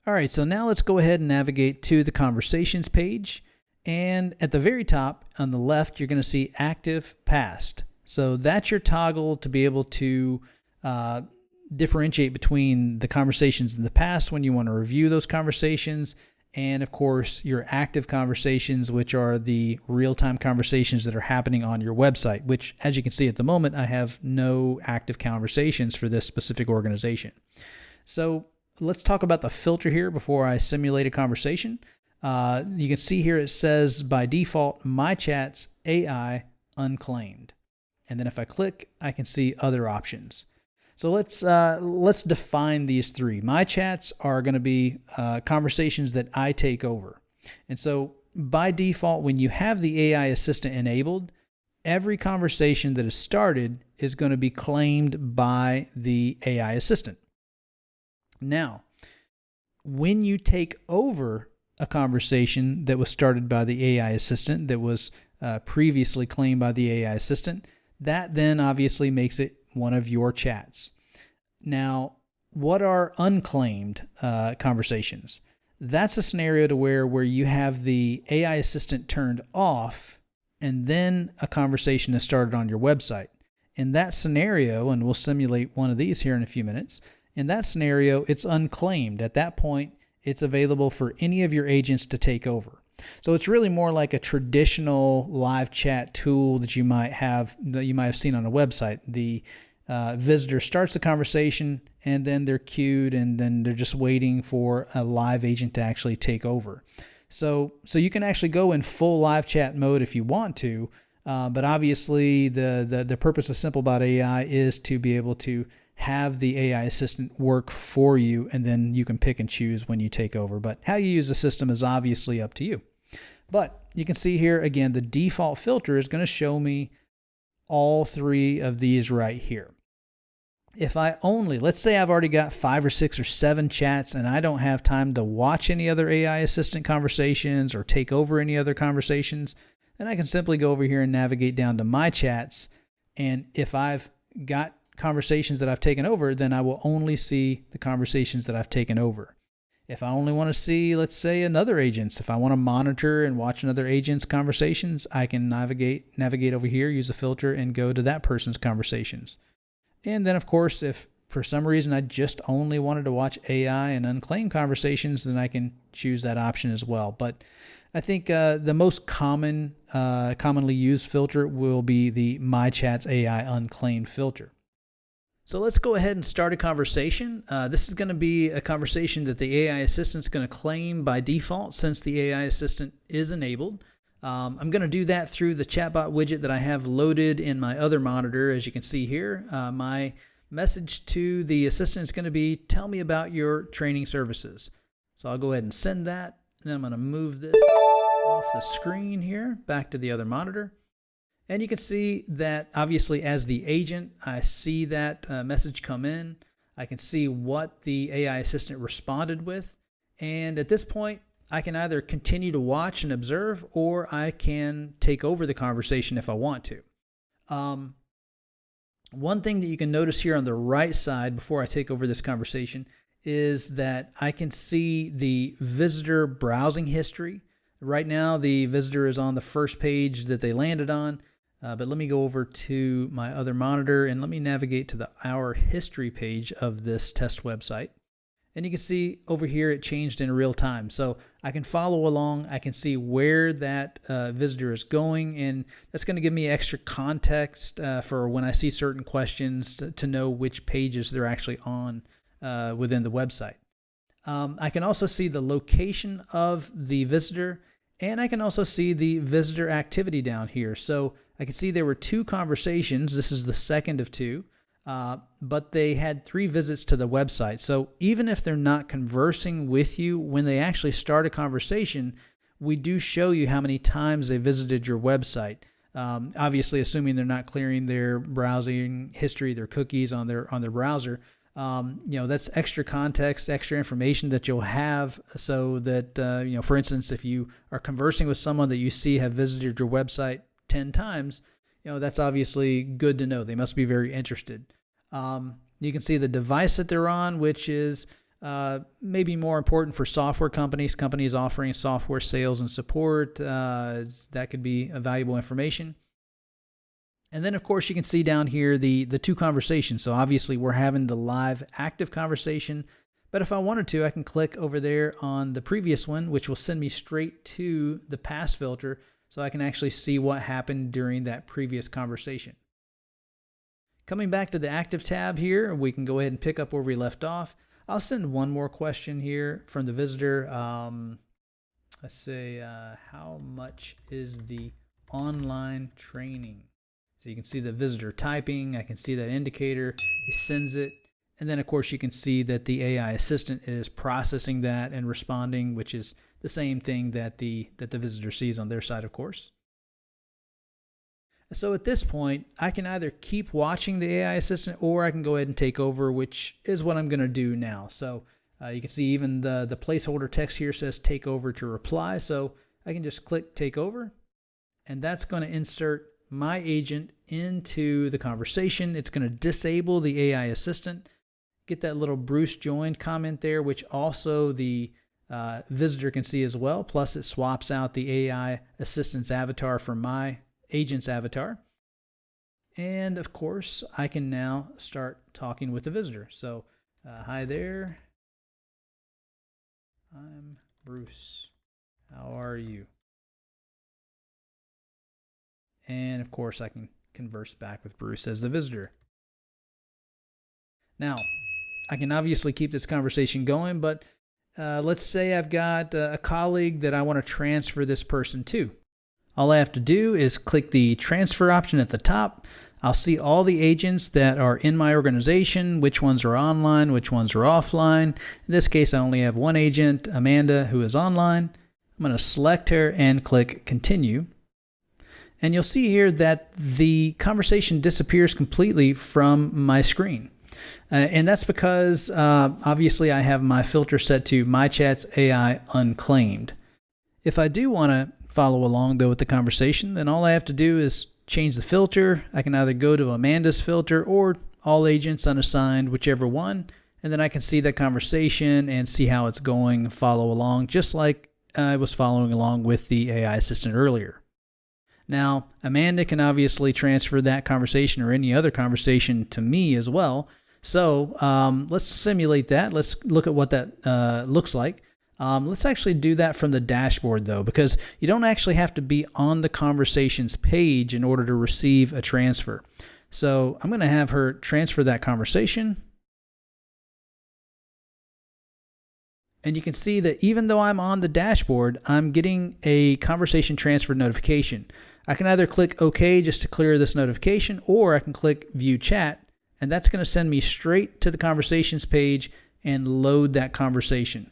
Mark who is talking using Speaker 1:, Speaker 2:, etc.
Speaker 1: All right, so now let's go ahead and navigate to the conversations page. And at the very top on the left, you're going to see active past. So that's your toggle to be able to differentiate between the conversations in the past when you want to review those conversations, and of course your active conversations, which are the real-time conversations that are happening on your website, which, as you can see at the moment, I have no active conversations for this specific organization. So let's talk about the filter here before I simulate a conversation. You can see here it says by default, My Chats AI unclaimed. And then if I click, I can see other options. So let's define these three. My chats are going to be conversations that I take over. And so by default, when you have the AI assistant enabled, every conversation that is started is going to be claimed by the AI assistant. Now, when you take over a conversation that was started by the AI assistant that was previously claimed by the AI assistant, that then obviously makes it one of your chats. Now, what are unclaimed conversations? That's a scenario to where you have the AI assistant turned off and then a conversation is started on your website. In that scenario, and we'll simulate one of these here in a few minutes, in that scenario, it's unclaimed. At that point, it's available for any of your agents to take over. So it's really more like a traditional live chat tool that you might have seen on a website. The visitor starts the conversation and then they're queued and then they're just waiting for a live agent to actually take over. So you can actually go in full live chat mode if you want to, but obviously the purpose of SimpleBot AI is to be able to have the AI assistant work for you, and then you can pick and choose when you take over. But how you use the system is obviously up to you. But you can see here, again, the default filter is going to show me all three of these right here. If I let's say I've already got 5 or 6 or 7 chats and I don't have time to watch any other AI assistant conversations or take over any other conversations, then I can simply go over here and navigate down to My Chats. And if I've got conversations that I've taken over, then I will only see the conversations that I've taken over. If I only want to see, let's say, another agent's, if I want to monitor and watch another agent's conversations, I can navigate over here, use a filter, and go to that person's conversations. And then, of course, if for some reason I just only wanted to watch AI and unclaimed conversations, then I can choose that option as well. But I think the most commonly used filter will be the My Chats AI unclaimed filter. So let's go ahead and start a conversation. This is going to be a conversation that the AI assistant is going to claim by default since the AI assistant is enabled. I'm going to do that through the chatbot widget that I have loaded in my other monitor. As you can see here, my message to the assistant is going to be, tell me about your training services. So I'll go ahead and send that. And then I'm going to move this off the screen here, back to the other monitor. And you can see that obviously as the agent, I see that message come in. I can see what the AI assistant responded with. And at this point, I can either continue to watch and observe, or I can take over the conversation if I want to. One thing that you can notice here on the right side before I take over this conversation is that I can see the visitor browsing history. Right now, the visitor is on the first page that they landed on. But let me go over to my other monitor and let me navigate to the Our History page of this test website. And you can see over here it changed in real time. So I can follow along. I can see where that visitor is going. And that's going to give me extra context for when I see certain questions to know which pages they're actually on within the website. I can also see the location of the visitor. And I can also see the visitor activity down here. So I can see there were 2 conversations. This is the second of 2, but they had 3 visits to the website. So even if they're not conversing with you, when they actually start a conversation, we do show you how many times they visited your website. Obviously, assuming they're not clearing their browsing history, their cookies on their browser. That's extra context, extra information that you'll have so that, for instance, if you are conversing with someone that you see have visited your website 10 times, that's obviously good to know. They must be very interested. You can see the device that they're on, which is maybe more important for software companies offering software sales and support. That could be valuable information. And then, of course, you can see down here the two conversations. So obviously, we're having the live active conversation. But if I wanted to, I can click over there on the previous one, which will send me straight to the past filter, so I can actually see what happened during that previous conversation. Coming back to the active tab here, we can go ahead and pick up where we left off. I'll send one more question here from the visitor. Let's say, how much is the online training? So you can see the visitor typing. I can see that indicator. He sends it. And then, of course, you can see that the AI assistant is processing that and responding, which is the same thing that the visitor sees on their side, of course. So at this point, I can either keep watching the AI assistant or I can go ahead and take over, which is what I'm going to do now. So you can see even the placeholder text here says take over to reply. So I can just click take over, and that's going to insert my agent into the conversation. It's going to disable the AI assistant. Get that little Bruce joined comment there, which also the visitor can see as well. Plus, it swaps out the AI assistant's avatar for my agent's avatar. And of course, I can now start talking with the visitor. So, hi there. I'm Bruce. How are you? And of course, I can converse back with Bruce as the visitor. Now, I can obviously keep this conversation going, but let's say I've got a colleague that I want to transfer this person to. All I have to do is click the transfer option at the top. I'll see all the agents that are in my organization, which ones are online, which ones are offline. In this case, I only have one agent, Amanda, who is online. I'm going to select her and click continue. And you'll see here that the conversation disappears completely from my screen. And that's because obviously I have my filter set to My Chats AI Unclaimed. If I do want to follow along though with the conversation, then all I have to do is change the filter. I can either go to Amanda's filter or All Agents Unassigned, whichever one, and then I can see that conversation and see how it's going, follow along, just like I was following along with the AI assistant earlier. Now, Amanda can obviously transfer that conversation or any other conversation to me as well. So let's simulate that. Let's look at what that looks like. Let's actually do that from the dashboard, though, because you don't actually have to be on the conversations page in order to receive a transfer. So I'm going to have her transfer that conversation. And you can see that even though I'm on the dashboard, I'm getting a conversation transfer notification. I can either click OK just to clear this notification, or I can click View Chat, and that's going to send me straight to the conversations page and load that conversation.